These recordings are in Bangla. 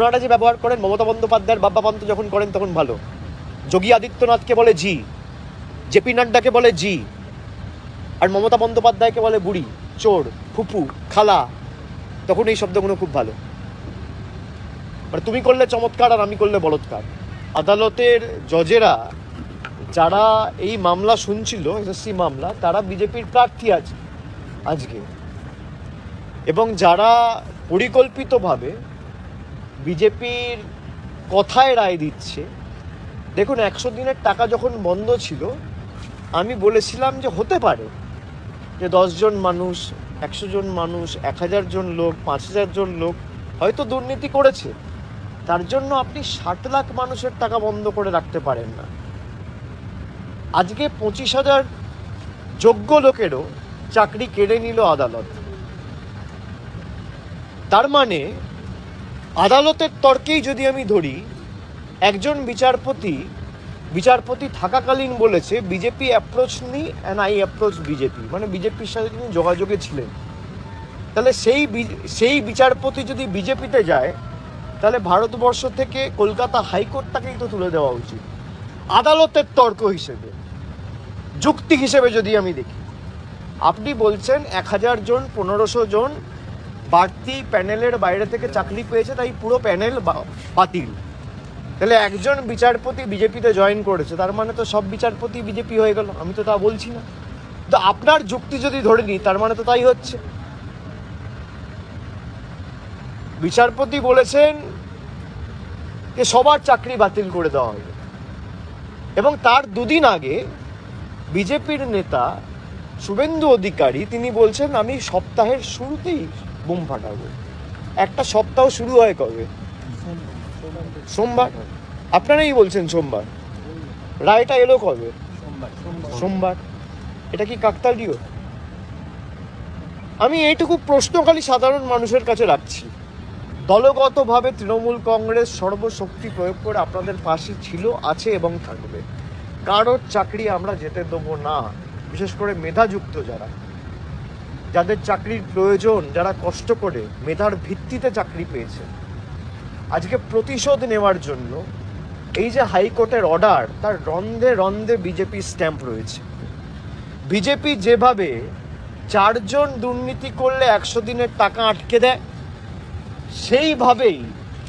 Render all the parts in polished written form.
ওনারা যে ব্যবহার করেন, মমতা বন্দ্যোপাধ্যায়ের বাবা পান্ত যখন করেন তখন ভালো, যোগী আদিত্যনাথকে বলে জি, জেপি নাড্ডাকে বলে জি, আর মমতা বন্দ্যোপাধ্যায়কে বলে বুড়ি, চোর, ফুপু, খালা, তখন এই শব্দগুলো খুব ভালো। মানে তুমি করলে চমৎকার আর আমি করলে বলৎকার। আদালতের জজেরা যারা এই মামলা শুনছিল, এসএসসি মামলা, তারা বিজেপির প্রার্থী আছে আজকে, এবং যারা পরিকল্পিতভাবে বিজেপির কথায় রায় দিচ্ছে। দেখুন, 100 দিনের টাকা যখন বন্ধ ছিল, আমি বলেছিলাম যে হতে পারে যে 10 জন মানুষ, 100 জন মানুষ, 1000 জন লোক, 5000 জন লোক হয়তো দুর্নীতি করেছে। তার জন্য আপনি 60 লাখ মানুষের টাকা বন্ধ করে রাখতে পারেন না। আজকে 25,000 যোগ্য লোকেরও চাকরি কেড়ে নিল আদালত। তার মানে আদালতের তর্কেই যদি আমি ধরি, একজন বিচারপতি থাকাকালীন বলেছে BJP approach me and I approach BJP, মানে বিজেপির সাথে তিনি যোগাযোগে ছিলেন। তাহলে সেই বিচারপতি যদি বিজেপিতে যায়, তাহলে ভারতবর্ষ থেকে কলকাতা হাইকোর্টটাকেই তো তুলে দেওয়া উচিত। আদালতের তর্ক হিসেবে, যুক্তি হিসেবে যদি আমি দেখি, আপনি বলছেন 1000 জন, 1500 জন বাড়তি প্যানেলের বাইরে থেকে চাকরি পেয়েছে, তাই পুরো প্যানেল বাতিল। তাহলে একজন বিচারপতি বিজেপিতে জয়েন করেছে, তার মানে তো সব বিচারপতি বিজেপি হয়ে গেল। আমি তো তা বলছি না, তো আপনার যুক্তি যদি ধরে নিই, তার মানে তো তাই হচ্ছে। বিচারপতি বলেছেন যে সবার চাকরি বাতিল করে দেওয়া হবে, এবং তার দুদিন আগে বিজেপির নেতা শুভেন্দু অধিকারী তিনি বলছেন আমি সপ্তাহের শুরুতেই বোম ফাটাবো। একটা সপ্তাহ শুরু হয় কবে? সোমবার। আপনারাই বলছেন সোমবার, রায়টা এলো কবে? সোমবার। এটা কি কাকতালীয়? আমি এইটুকু প্রশ্ন খালি সাধারণ মানুষের কাছে রাখছি। দলগতভাবে তৃণমূল কংগ্রেস সর্বশক্তি প্রয়োগ করে আপনাদের পাশে ছিল, আছে এবং থাকবে। কারোর চাকরি আমরা যেতে দেবো না। বিশেষ করে মেধাযুক্ত যাদের চাকরির প্রয়োজন, যারা কষ্ট করে মেধার ভিত্তিতে চাকরি পেয়েছে, আজকে প্রতিশোধ নেওয়ার জন্য এই যে হাইকোর্টের অর্ডার, তার রন্ধে রন্ধে বিজেপি স্ট্যাম্প রয়েছে। বিজেপি যেভাবে 4 জন দুর্নীতি করলে 100 দিনের টাকা আটকে দেয়, সেইভাবেই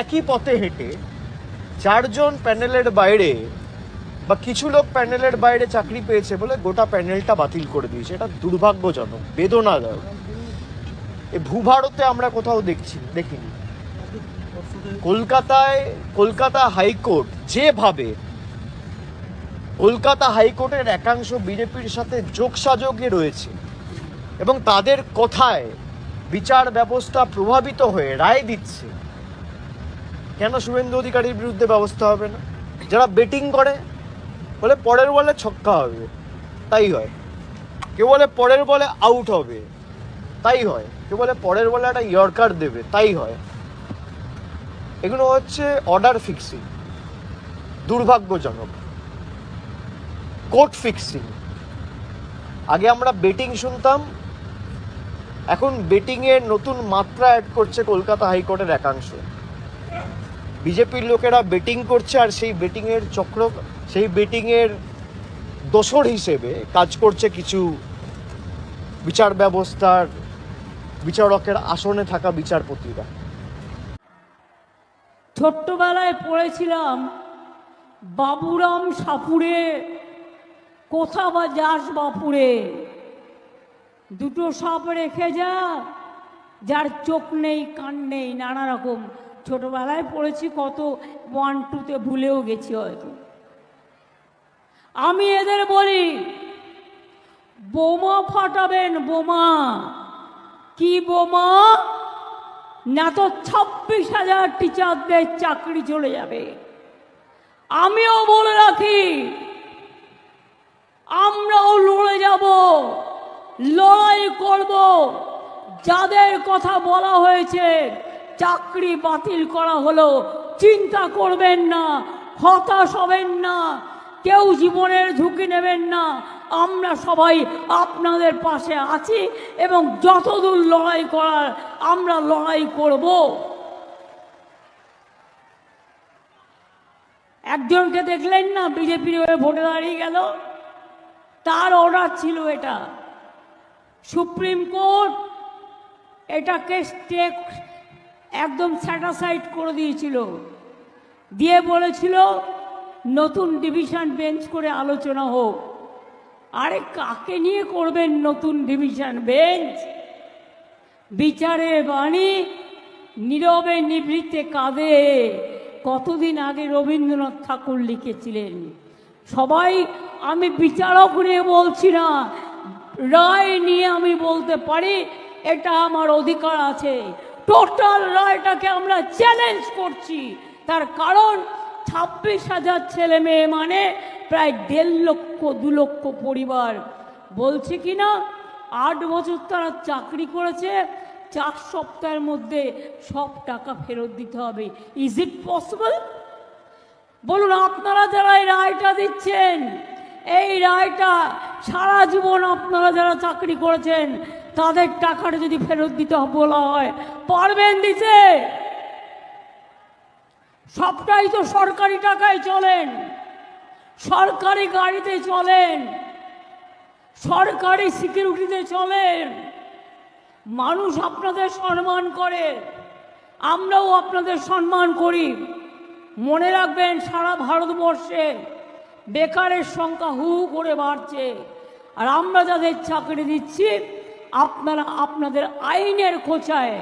একই পথে হেঁটে 4 জন প্যানেলের বাইরে বা কিছু লোক প্যানেলের বাইরে চাকরি পেয়েছে বলে গোটা প্যানেলটা বাতিল করে দিয়েছে। এটা দুর্ভাগ্যজনক, বেদনাদায়ক। এই ভূভারতে আমরা কোথাও দেখিনি। কলকাতা হাইকোর্ট যেভাবে, কলকাতা হাইকোর্টের একাংশ বিজেপির সাথে যোগসাযোগে রয়েছে এবং তাদের কথায় বিচার ব্যবস্থা প্রভাবিত হয়ে রায় দিচ্ছে, কেন শুভেন্দু অধিকারীর বিরুদ্ধে ব্যবস্থা হবে না? যারা বেটিং করে, বলে পরের বলে ছক্কা হবে, তাই হয়। কেউ বলে পরের বলে আউট হবে, তাই হয়। কেউ বলে পরের বলে একটা ইয়র্কার দেবে, তাই হয়। এগুলো হচ্ছে অর্ডার ফিক্সিং, দুর্ভাগ্যজনক। Court fixing. আগে আমরা বেটিং শুনতাম, এখন বেটিংয়ের নতুন মাত্রা অ্যাড করছে কলকাতা হাইকোর্টের একাংশ। বিজেপির লোকেরা বেটিং করছে, আর সেই বেটিংয়ের চক্র, সেই বেটিংয়ের দোসর হিসেবে কাজ করছে কিছু বিচার ব্যবস্থার বিচারকের আসনে থাকা বিচারপতিরা। ছোট্টবেলায় পড়েছিলাম বাবুরাম সাপুরে, কোথা বা যাস বাপুরে, দুটো সাপ রেখে যা, যার চোখ নেই কান নেই, নানা রকম ছোটবেলায় পড়েছি, কত 1, 2তে ভুলেও গেছি হয়তো। আমি এদের বলি বোমা ফাটাবেন, বোমা। কি বোমা? না তো 26,000 টিচারদের চাকরি চলে যাবে। আমিও বলে রাখি, আমরাও লড়ে যাব, লড়াই করব। যাদের কথা বলা হয়েছে চাকরি বাতিল করা হলো, চিন্তা করবেন না, হতাশ হবেন না, কেউ জীবনের ঝুঁকি নেবেন না। আমরা সবাই আপনাদের পাশে আছি এবং যতদূর লড়াই করার আমরা লড়াই করব। একজনকে দেখলেন না বিজেপির হয়ে ভোটে দাঁড়িয়ে গেল, তার অর্ডার ছিল এটা। সুপ্রিম কোর্ট এটাকে একদম স্যাটাসাইড করে দিয়েছিল, দিয়ে বলেছিল নতুন ডিভিশন বেঞ্চ করে আলোচনা হোক। আরে কাকে নিয়ে করবেন নতুন ডিভিশন বেঞ্চ? বিচারের বাণী নীরবে নিভৃতে কাঁদে, কতদিন আগে রবীন্দ্রনাথ ঠাকুর লিখেছিলেন। সবাই, আমি বিচারক নিয়ে বলছি না, রায় নিয়ে আমি বলতে পারি, এটা আমার অধিকার আছে। টোটাল রায়টাকে আমরা চ্যালেঞ্জ করছি। তার কারণ 26,000 ছেলে মেয়ে মানে প্রায় 1.5 লক্ষ 2 লক্ষ পরিবার। বলছে কি না 8 বছর তারা চাকরি করেছে, 4 সপ্তাহের মধ্যে সব টাকা ফেরত দিতে হবে। Is it possible? বলুন, আপনারা যারা এই রায়টা দিচ্ছেন, এই রায়টা সারা জীবন আপনারা যারা চাকরি করেছেন তাদের টাকাটা যদি ফেরত দিতে বলা হয়, পারবেন দিতে? সবটাই তো সরকারি টাকায় চলেন, সরকারি গাড়িতে চলেন, সরকারি সিকিউরিটিতে চলেন। মানুষ আপনাদের সম্মান করে, আমরাও আপনাদের সম্মান করি। মনে রাখবেন, সারা ভারতবর্ষে বেকারের সংখ্যা হু করে বাড়ছে, আর আমরা যাদের চাকরি দিচ্ছি আপনারা আপনাদের আইনের খোঁচায়।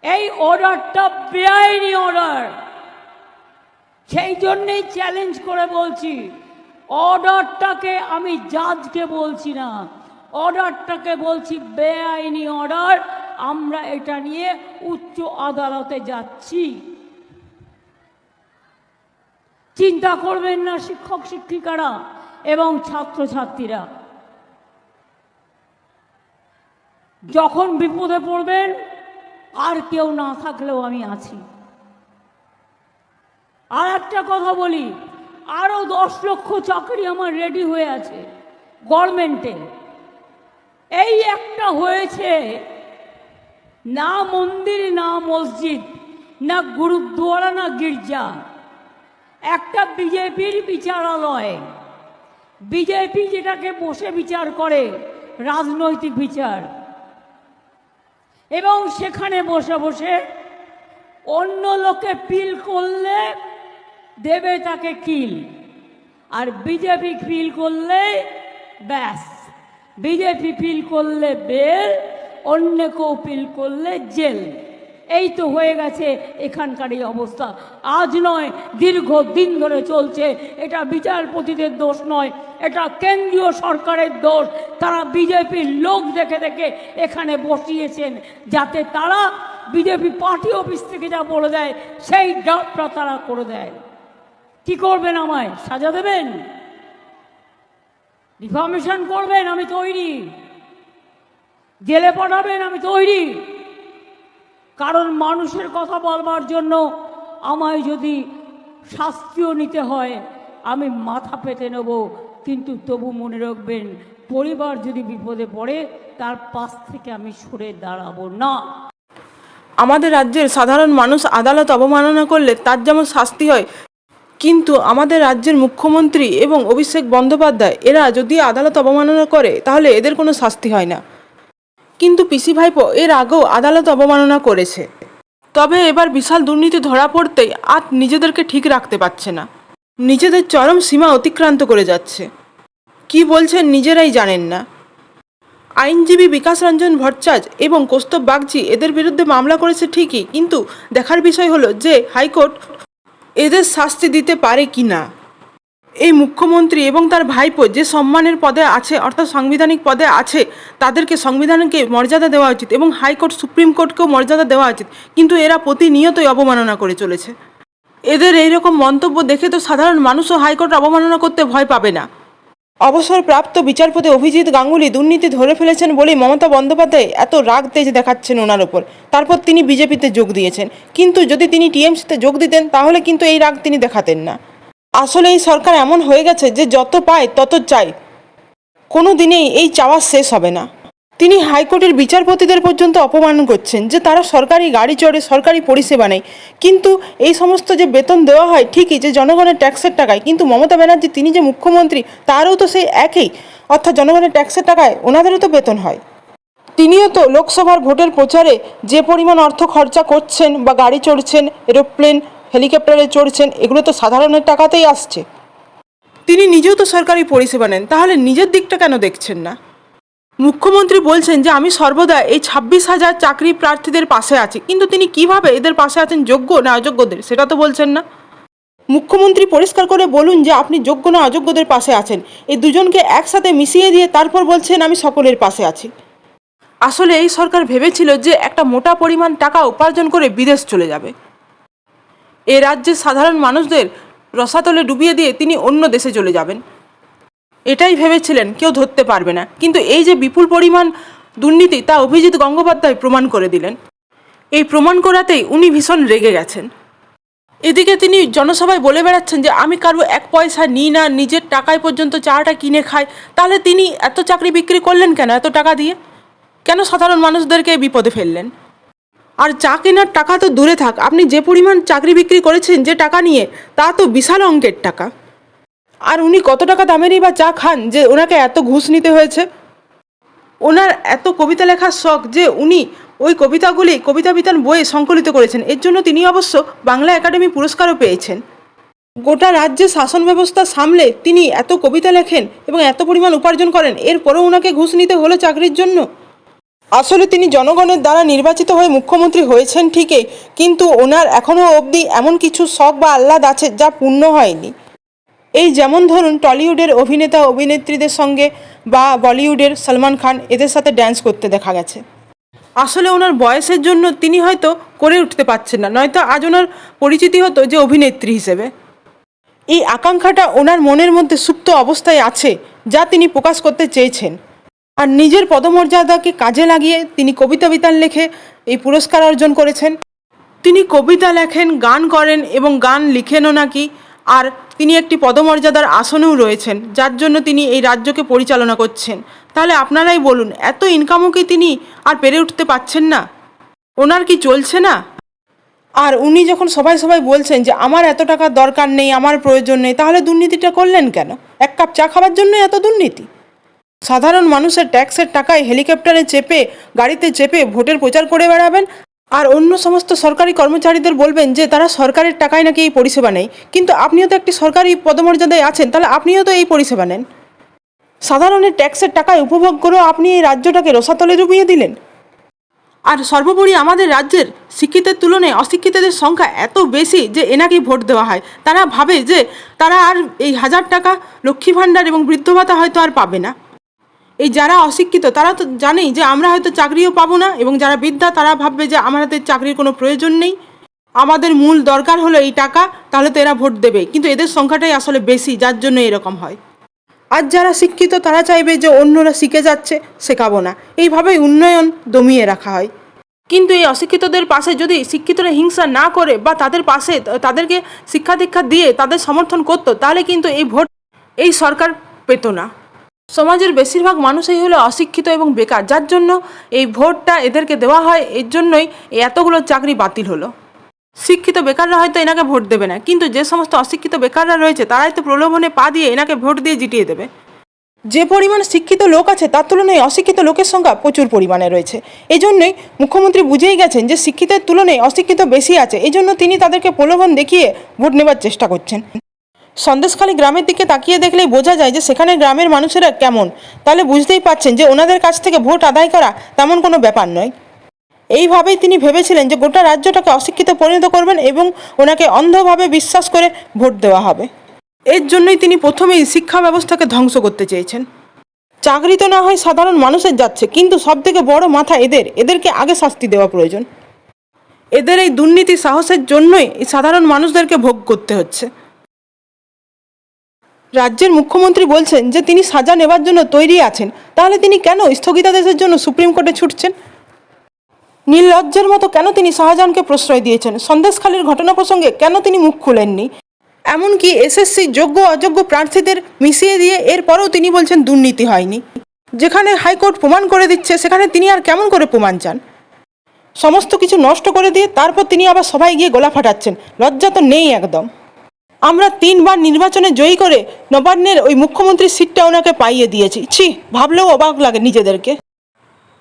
এই অর্ডারটা বেআইনি অর্ডার, সেই জন্যেই চ্যালেঞ্জ করে বলছি। অর্ডারটাকে আমি জাজকে বলছি না, অর্ডারটাকে বলছি বেআইনি অর্ডার। আমরা এটা নিয়ে উচ্চ আদালতে যাচ্ছি। চিন্তা করবেন না শিক্ষক শিক্ষিকারা এবং ছাত্রছাত্রীরা, যখন বিপদে পড়বেন আর কেউ না থাকলেও আমি আছি। আর একটা কথা বলি, আরো 10 লক্ষ চাকরি আমার রেডি হয়ে আছে গভর্নমেন্টে। এই একটা হয়েছে, না মন্দির, না মসজিদ, না গুরুদ্বারা, না গির্জা, একটা বিজেপির বিচারালয়। বিজেপি যেটাকে বসে বিচার করে, রাজনৈতিক বিচার, এবং সেখানে বসে বসে অন্য লোকে পিল করলে দেবে তাকে কিল, আর বিজেপি পিল করলে ব্যাস, বিজেপি পিল করলে বেল, অন্য কেউ পিল করলে জেল। এই তো হয়ে গেছে এখানকার এই অবস্থা। আজ নয়, দীর্ঘদিন ধরে চলছে। এটা বিচারপতিদের দোষ নয়, এটা কেন্দ্রীয় সরকারের দোষ। তারা বিজেপির লোক দেখে দেখে এখানে বসিয়েছেন, যাতে তারা বিজেপি পার্টি অফিস থেকে যা বলে দেয় সেই ড্রাফটটা তারা করে দেয়। কি করবেন? আমায় সাজা দেবেন? ডিফামেশন করবেন? আমি তৈরি। জেলে পাঠাবেন? আমি তৈরি। কারণ মানুষের কথা বলবার জন্য আমায় যদি শাস্তিও নিতে হয়, আমি মাথা পেতে নেব। কিন্তু তবু মনে রাখবেন, পরিবার যদি বিপদে পড়ে তার পাশ থেকে আমি সরে দাঁড়াবো না। আমাদের রাজ্যের সাধারণ মানুষ আদালত অবমাননা করলে তার যেমন শাস্তি হয়, কিন্তু আমাদের রাজ্যের মুখ্যমন্ত্রী এবং অভিষেক বন্দ্যোপাধ্যায় এরা যদি আদালত অবমাননা করে তাহলে এদের কোনো শাস্তি হয় না। কিন্তু পিসি ভাইপো এর আগেও আদালত অবমাননা করেছে, তবে এবার বিশাল দুর্নীতি ধরা পড়তেই আর নিজেদেরকে ঠিক রাখতে পারছে না, নিজেদের চরম সীমা অতিক্রান্ত করে যাচ্ছে। কি বলছেন নিজেরাই জানেন না। আইনজীবী বিকাশ রঞ্জন ভট্টাচার্য এবং কৌস্তব বাগচি এদের বিরুদ্ধে মামলা করেছে ঠিকই, কিন্তু দেখার বিষয় হলো যে হাইকোর্ট এদের শাস্তি দিতে পারে কি না। এই মুখ্যমন্ত্রী এবং তার ভাইপো যে সম্মানের পদে আছে, অর্থাৎ সাংবিধানিক পদে আছে, তাদেরকে সংবিধানকে মর্যাদা দেওয়া উচিত এবং হাইকোর্ট সুপ্রিম কোর্টকেও মর্যাদা দেওয়া উচিত, কিন্তু এরা প্রতিনিয়তই অবমাননা করে চলেছে। এদের এইরকম মন্তব্য দেখে তো সাধারণ মানুষও হাইকোর্ট অবমাননা করতে ভয় পাবে না। অবসরপ্রাপ্ত বিচারপতি অভিজিৎ গাঙ্গুলি দুর্নীতি ধরে ফেলেছেন বলেই মমতা বন্দ্যোপাধ্যায় এত রাগ তেজ দেখাচ্ছেন ওনার ওপর। তারপর তিনি বিজেপিতে যোগ দিয়েছেন, কিন্তু যদি তিনি টিএমসিতে যোগ দিতেন তাহলে কিন্তু এই রাগ তিনি দেখাতেন না। আসলে এই সরকার এমন হয়ে গেছে যে যত পায় তত চায়, কোনো দিনেই এই চাওয়া শেষ হবে না। তিনি হাইকোর্টের বিচারপতিদের পর্যন্ত অপমান করছেন যে তারা সরকারি গাড়ি চড়ে, সরকারি পরিষেবা নেয়, কিন্তু এই সমস্ত যে বেতন দেওয়া হয় ঠিকই যে জনগণের ট্যাক্সের টাকায়, কিন্তু মমতা ব্যানার্জি তিনি যে মুখ্যমন্ত্রী তারও তো সেই একই, অর্থাৎ জনগণের ট্যাক্সের টাকায় ওনাদেরও তো বেতন হয়। তিনিও তো লোকসভার ভোটের প্রচারে যে পরিমাণ অর্থ খরচা করছেন বা গাড়ি চড়ছেন, এরোপ্লেন হেলিকপ্টারে চড়ছেন, এগুলো তো সাধারণের টাকাতেই আসছে। তিনি নিজেও তো সরকারি পরিষেবা নেন, তাহলে নিজের দিকটা কেন দেখছেন না? মুখ্যমন্ত্রী বলছেন যে আমি সর্বদা এই 26,000 চাকরি প্রার্থীদের পাশে আছি, কিন্তু তিনি কিভাবে এদের পাশে আছেন, যোগ্য না অযোগ্যদের, সেটা তো বলছেন না। মুখ্যমন্ত্রী পরিষ্কার করে বলুন যে আপনি যোগ্য না অযোগ্যদের পাশে আছেন। এই দুজনকে একসাথে মিশিয়ে দিয়ে তারপর বলছেন আমি সকলের পাশে আছি। আসলে এই সরকার ভেবেছিল যে একটা মোটা পরিমাণ টাকা উপার্জন করে বিদেশ চলে যাবে। এ রাজ্যের সাধারণ মানুষদের রসাতলে ডুবিয়ে দিয়ে তিনি অন্য দেশে চলে যাবেন, এটাই ভেবেছিলেন, কেউ ধরতে পারবে না। কিন্তু এই যে বিপুল পরিমাণ দুর্নীতি তা অভিজিৎ গঙ্গোপাধ্যায় প্রমাণ করে দিলেন। এই প্রমাণ করাতেই উনি ভীষণ রেগে গেছেন। এদিকে তিনি জনসভায় বলে বেড়াচ্ছেন যে আমি কারো 1 পয়সা নিই না, নিজের টাকায় পর্যন্ত চাটা কিনে খাই। তাহলে তিনি এত চাকরি বিক্রি করলেন কেন? এত টাকা দিয়ে কেন সাধারণ মানুষদেরকে বিপদে ফেললেন? আর চা কেনার টাকা তো দূরে থাক, আপনি যে পরিমাণ চাকরি বিক্রি করেছেন যে টাকা নিয়ে, তা তো বিশাল অঙ্কের টাকা। আর উনি কত টাকা দামেরই বা চা খান যে ওনাকে এত ঘুষ নিতে হয়েছে? ওনার এত কবিতা লেখার শখ যে উনি ওই কবিতাগুলি কবিতা বিতান বইয়ে সংকলিত করেছেন। এর জন্য তিনি অবশ্য বাংলা একাডেমি পুরস্কারও পেয়েছেন। গোটা রাজ্যে শাসন ব্যবস্থা সামলে তিনি এত কবিতা লেখেন এবং এত পরিমাণ উপার্জন করেন, এরপরেও ওনাকে ঘুষ নিতে হলো চাকরির জন্য। আসলে তিনি জনগণের দ্বারা নির্বাচিত হয়ে মুখ্যমন্ত্রী হয়েছেন ঠিকই, কিন্তু ওনার এখনও অবধি এমন কিছু শখ বা আহ্লাদ আছে যা পূর্ণ হয়নি। এই যেমন ধরুন টলিউডের অভিনেতা অভিনেত্রীদের সঙ্গে বা বলিউডের সলমান খান এদের সাথে ড্যান্স করতে দেখা গেছে। আসলে ওনার বয়সের জন্য তিনি হয়তো করে উঠতে পারছেন না, নয়তো আজ ওনার পরিচিতি হতো যে অভিনেত্রী হিসেবে। এই আকাঙ্ক্ষাটা ওনার মনের মধ্যে সুপ্ত অবস্থায় আছে, যা তিনি প্রকাশ করতে চেয়েছেন। আর নিজের পদমর্যাদাকে কাজে লাগিয়ে তিনি কবিতা বিতান লেখে এই পুরস্কার অর্জন করেছেন। তিনি কবিতা লেখেন, গান করেন এবং গান লিখেনও নাকি। আর তিনি একটি পদমর্যাদার আসনেও রয়েছেন, যার জন্য তিনি এই রাজ্যকে পরিচালনা করছেন। তাহলে আপনারাই বলুন, এত ইনকামও কি তিনি আর পেরে উঠতে পারছেন না? ওনার কি চলছে না? আর উনি যখন সবাই বলছেন যে আমার এত টাকার দরকার নেই, আমার প্রয়োজন নেই, তাহলে দুর্নীতিটা করলেন কেন? 1 কাপ চা খাওয়ার জন্য এত দুর্নীতি? সাধারণ মানুষের ট্যাক্সের টাকায় হেলিকপ্টারে চেপে, গাড়িতে চেপে ভোটের প্রচার করে বেড়াবেন, আর অন্য সমস্ত সরকারি কর্মচারীদের বলবেন যে তারা সরকারের টাকায় নাকি এই পরিষেবা নেয়। কিন্তু আপনিও তো একটি সরকারি পদমর্যাদায় আছেন, তাহলে আপনিও তো এই পরিষেবা নেন। সাধারণের ট্যাক্সের টাকায় উপভোগ করেও আপনি এই রাজ্যটাকে রসাতলে ডুবিয়ে দিলেন। আর সর্বোপরি আমাদের রাজ্যের শিক্ষিতের তুলনায় অশিক্ষিতদের সংখ্যা এত বেশি যে এনাকেই ভোট দেওয়া হয়। তারা ভাবে যে তারা আর এই 1000 টাকা লক্ষ্মী ভাণ্ডার এবং বৃদ্ধ ভাতা হয়তো আর পাবে না। এই যারা অশিক্ষিত তারা তো জানেই যে আমরা হয়তো চাকরিও পাবো না, এবং যারা বিদ্যা তারা ভাববে যে আমাদের চাকরির কোনো প্রয়োজন নেই, আমাদের মূল দরকার হলো এই টাকা, তাহলে তো এরা ভোট দেবে। কিন্তু এদের সংখ্যাটাই আসলে বেশি, যার জন্য এরকম হয়। আর যারা শিক্ষিত তারা চাইবে যে অন্যরা শিখে যাচ্ছে, শেখাবো না, এইভাবেই উন্নয়ন দমিয়ে রাখা হয়। কিন্তু এই অশিক্ষিতদের পাশে যদি শিক্ষিতরা হিংসা না করে বা তাদের পাশে তাদেরকে শিক্ষা দীক্ষা দিয়ে তাদের সমর্থন করতো, তাহলে কিন্তু এই ভোট এই সরকার পেত না। সমাজের বেশিরভাগ মানুষই হলো অশিক্ষিত এবং বেকার, যার জন্য এই ভোটটা এদেরকে দেওয়া হয়। এর জন্যই এতগুলো চাকরি বাতিল হলো। শিক্ষিত বেকাররা হয়তো এনাকে ভোট দেবে না, কিন্তু যে সমস্ত অশিক্ষিত বেকাররা রয়েছে তারাই তো প্রলোভনে পা দিয়ে এনাকে ভোট দিয়ে জিতিয়ে দেবে। যে পরিমাণ শিক্ষিত লোক আছে তার তুলনায় অশিক্ষিত লোকের সংখ্যা প্রচুর পরিমাণে রয়েছে। এই জন্যই মুখ্যমন্ত্রী বুঝেই গেছেন যে শিক্ষিতের তুলনায় অশিক্ষিত বেশি আছে, এই জন্য তিনি তাদেরকে প্রলোভন দেখিয়ে ভোট নেবার চেষ্টা করছেন। সন্দেশখালী গ্রামের দিকে তাকিয়ে দেখলেই বোঝা যায় যে সেখানে গ্রামের মানুষেরা কেমন। তাহলে বুঝতেই পারছেন যে ওনাদের কাছ থেকে ভোট আদায় করা তেমন কোনো ব্যাপার নয়। এইভাবেই তিনি ভেবেছিলেন যে গোটা রাজ্যটাকে অশিক্ষিত পরিণত করবেন এবং ওনাকে অন্ধভাবে বিশ্বাস করে ভোট দেওয়া হবে। এর জন্যই তিনি প্রথমেই শিক্ষা ব্যবস্থাকে ধ্বংস করতে চেয়েছেন। চাকরি তো না হয় সাধারণ মানুষের যাচ্ছে, কিন্তু সবথেকে বড় মাথা এদেরকে আগে শাস্তি দেওয়া প্রয়োজন। এদের এই দুর্নীতি সাহসের জন্যই এই সাধারণ মানুষদেরকে ভোগ করতে হচ্ছে। রাজ্যের মুখ্যমন্ত্রী বলছেন যে তিনি সাজা নেবার জন্য তৈরি আছেন, তাহলে তিনি কেন স্থগিতাদেশের জন্য সুপ্রিম কোর্টে ছুটছেন? নির্লজ্জের মতো কেন তিনি শাহজাহানকে প্রশ্রয় দিয়েছেন? সন্দেশখালীর ঘটনা প্রসঙ্গে কেন তিনি মুখ খুলেননি? এমনকি এসএসসি যোগ্য অযোগ্য প্রার্থীদের মিশিয়ে দিয়ে এরপরেও তিনি বলছেন দুর্নীতি হয়নি। যেখানে হাইকোর্ট প্রমাণ করে দিচ্ছে সেখানে তিনি আর কেমন করে প্রমাণ চান? সমস্ত কিছু নষ্ট করে দিয়ে তারপর তিনি আবার সবাই গিয়ে গলা ফাটাচ্ছেন। লজ্জা তো নেই একদম। আমরা 3 বার নির্বাচনে জয়ী করে নবান্নের ওই মুখ্যমন্ত্রীর সিটটা ওনাকে পাইয়ে দিয়েছি। ছি, ভাবলেও অবাক লাগে নিজেদেরকে।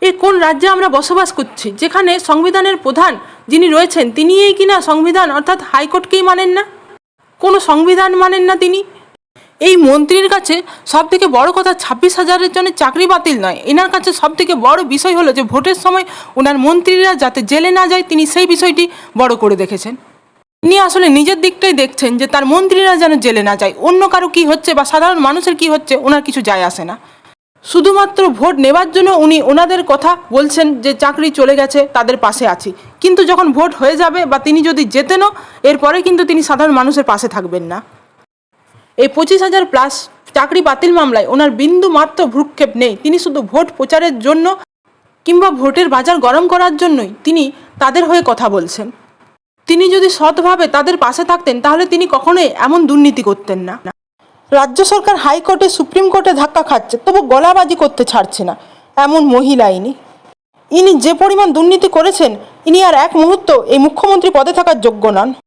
এ কোন রাজ্যে আমরা বসবাস করছি যেখানে সংবিধানের প্রধান যিনি রয়েছেন তিনিই কিনা সংবিধান অর্থাৎ হাইকোর্টকেই মানেন না, কোনো সংবিধান মানেন না তিনি। এই মন্ত্রীর কাছে সব থেকে বড় কথা 26,000-এর জন্য চাকরি বাতিল নয়, এনার কাছে সব থেকে বড় বিষয় হলো যে ভোটের সময় ওনার মন্ত্রীরা যাতে জেলে না যায় তিনি সেই বিষয়টি বড় করে দেখেছেন। তিনি আসলে নিজের দিকটাই দেখছেন যে তার মন্ত্রীরা যেন জেলে না যায়, অন্য কারো কী হচ্ছে বা সাধারণ মানুষের কী হচ্ছে ওনার কিছু যায় আসে না। শুধুমাত্র ভোট নেবার জন্য উনি ওনাদের কথা বলছেন যে চাকরি চলে গেছে তাদের পাশে আছি, কিন্তু যখন ভোট হয়ে যাবে বা তিনি যদি জেতেনও এরপরে কিন্তু তিনি সাধারণ মানুষের পাশে থাকবেন না। এই 25,000+ চাকরি বাতিল মামলায় ওনার বিন্দু মাত্র ভ্রুক্ষেপ নেই। তিনি শুধু ভোট প্রচারের জন্য কিংবা ভোটের বাজার গরম করার জন্যই তিনি তাদের হয়ে কথা বলছেন। তিনি যদি সৎভাবে তাদের পাশে থাকতেন তাহলে তিনি কখনোই এমন দুর্নীতি করতেন না। রাজ্য সরকার হাইকোর্টে সুপ্রিম কোর্টে ধাক্কা খাচ্ছে তবু গলাবাজি করতে ছাড়ছে না, এমন মহিলা ইনি যে পরিমাণ দুর্নীতি করেছেন ইনি আর এক মুহূর্ত এই মুখ্যমন্ত্রী পদে থাকার যোগ্য নন।